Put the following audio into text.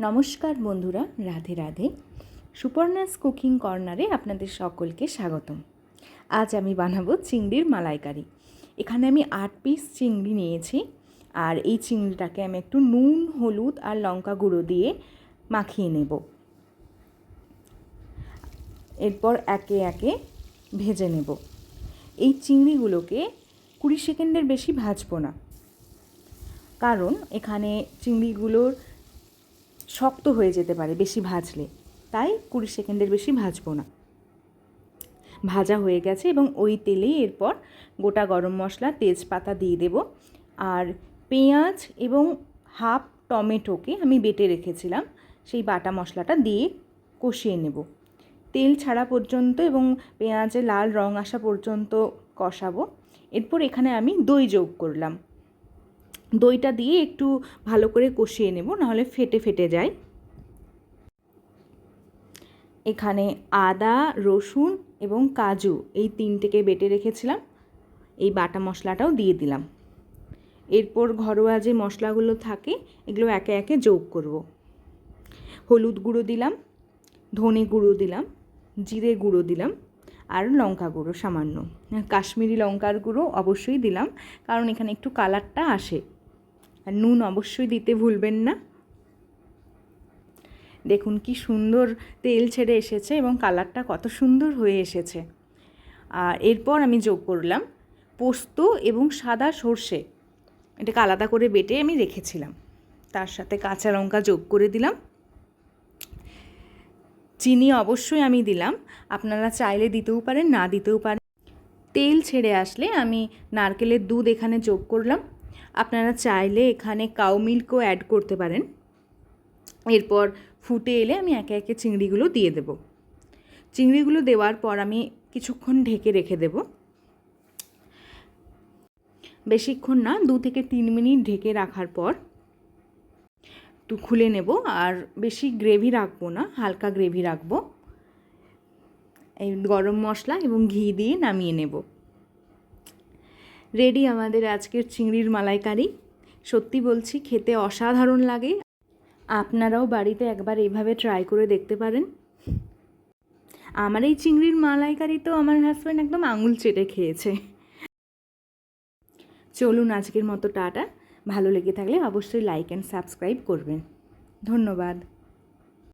নমস্কার বন্ধুরা, রাধে রাধে। সুপর্ণাস কুকিং কর্নারে আপনাদের সকলকে স্বাগতম। আজ আমি বানাবো চিংড়ির মালাইকারি। এখানে আমি 8 পিস চিংড়ি নিয়েছি, আর এই চিংড়িটাকে আমি একটু নুন, হলুদ আর লঙ্কা গুঁড়ো দিয়ে মাখিয়ে নেব। এরপর একে একে ভেজে নেব। এই চিংড়িগুলোকে 20 সেকেন্ডের বেশি ভাজবো না, কারণ এখানে চিংড়িগুলোর শক্ত হয়ে যেতে পারে বেশি ভাজলে, তাই 20 সেকেন্ডের বেশি ভাজবো না। ভাজা হয়ে গেছে এবং ওই তেলেই এরপর গোটা গরম মশলা, তেজপাতা দিয়ে দেব। আর পেঁয়াজ এবং হাফ টমেটোকে আমি বেটে রেখেছিলাম, সেই বাটা মশলাটা দিয়ে কষিয়ে নেব। তেল ছাড়া পর্যন্ত এবং পেঁয়াজের লাল রং আসা পর্যন্ত কষাবো। এরপর এখানে আমি দই যোগ করলাম। দইটা দিয়ে একটু ভালো করে কষিয়ে নেব, নাহলে ফেটে ফেটে যায়। এখানে আদা, রসুন এবং কাজু এই তিনটেকে বেটে রেখেছিলাম, এই বাটা মশলাটাও দিয়ে দিলাম। এরপর ঘরোয়া যে মশলাগুলো থাকে এগুলো একে একে যোগ করব। হলুদ গুঁড়ো দিলাম, ধনে গুঁড়ো দিলাম, জিরে গুঁড়ো দিলাম আর লঙ্কা গুঁড়ো সামান্য। কাশ্মীরি লঙ্কার গুঁড়ো অবশ্যই দিলাম, কারণ এখানে একটু কালারটা আসে। আর নুন অবশ্যই দিতে ভুলবেন না। দেখুন কি সুন্দর তেল ছেড়ে এসেছে এবং কালারটা কত সুন্দর হয়ে এসেছে। আর এরপর আমি যোগ করলাম পোস্ত এবং সাদা সর্ষে, এটাকে আলাদা করে বেটে আমি রেখেছিলাম। তার সাথে কাঁচা লঙ্কা যোগ করে দিলাম। চিনি অবশ্যই আমি দিলাম, আপনারা চাইলে দিতেও পারেন, না দিতেও পারেন। তেল ছেড়ে আসলে আমি নারকেলের দুধ এখানে যোগ করলাম। আপনারা চাইলে এখানে কাউ মিল্কও অ্যাড করতে পারেন। এরপর ফুটে এলে আমি একে একে চিংড়িগুলো দিয়ে দেব। চিংড়িগুলো দেওয়ার পর আমি কিছুক্ষণ ঢেকে রেখে দেব। বেশিক্ষণ না, 2 থেকে 3 মিনিট ঢেকে রাখার পর একটু খুলে নেব। আর বেশি গ্রেভি রাখবো না, হালকা গ্রেভি রাখবো। এই গরম মশলা এবং ঘি দিয়ে নামিয়ে নেব। রেডি আমাদের আজকের চিংড়ির মালাইকারি। সত্যি বলছি, খেতে অসাধারণ লাগে। আপনারাও বাড়িতে একবার এইভাবে ট্রাই করে দেখতে পারেন। আমার এই চিংড়ির মালাইকারি তো আমার হাজব্যান্ড একদম আঙুল চেটে খেয়েছে। চলুন আজকের মতো টাটা। ভালো লেগে থাকলে অবশ্যই লাইক অ্যান্ড সাবস্ক্রাইব করবেন। ধন্যবাদ।